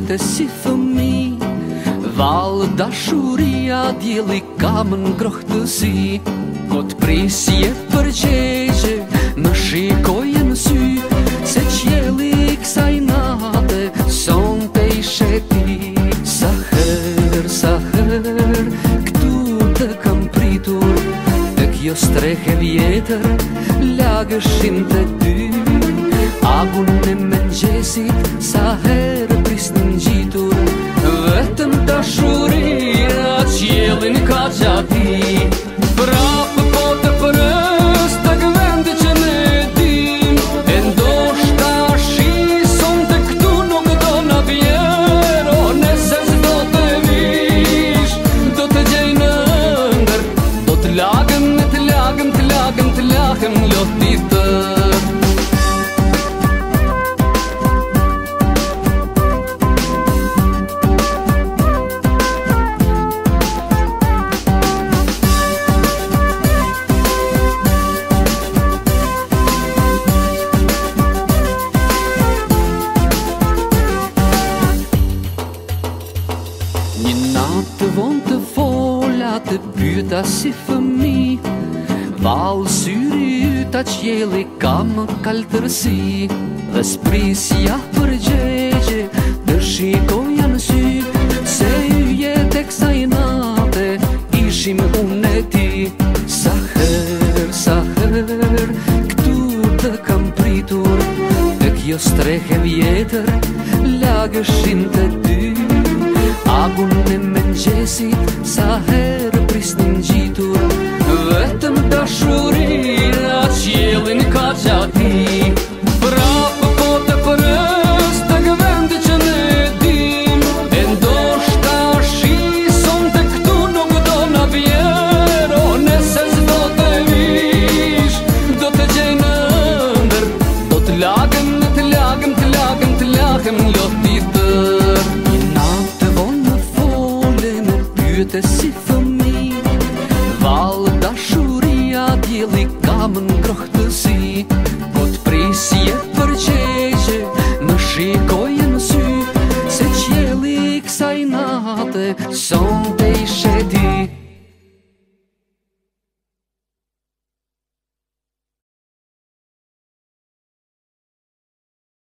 pyete si fëmi, valë dashuria djeli kam ngrohtësi. Kot prisje përgjegje më shikoj në sy, se qielli kësaj nate sonte ishe ti. Sa herë këtu të kam pritur, të kjo strehe vjetër lagëshim të ty. Agun e mëngjesit sa herë prisnin gjitur, vetëm dashuria qiellin ka gjati. Prapë po të përës të gëvendë që ne dim, e ndoshta shison të këtu nuk do në vjero, nëse s'do të vish, do të gjej në ndër, do të lagëm, të lagëm, të lagëm, të lagëm lotit tër. Një natë vonë të fola të pyeta si fëmi, valë syri yta qielli ka më kaltërsi. Dhe s'prisja përgjegje të shikoja në sy, se yje tek kësaj nate ishim unë e ti. Sa herë këtu të kam pritur, të kjo strehe vjetër lagëshim të ty. Agun e mëngjesit sa herë prisnin gjitur, vetëm dashuria qiellin ka gjati. Prapë po të përës të gëvendë që ne dim, e ndoshta shison të këtu nuk do në vjero, nëse s'do të vish, do të gjej në ndër, do të lagëm, të lagëm, të lagëm, të lagëm lotit tër. Pyete si fëmi, valë dashuria djeli kam ngrohtësi. Kot prisje përgjegje më shikoj në sy, se qielli kësaj nate sonte ishe ti.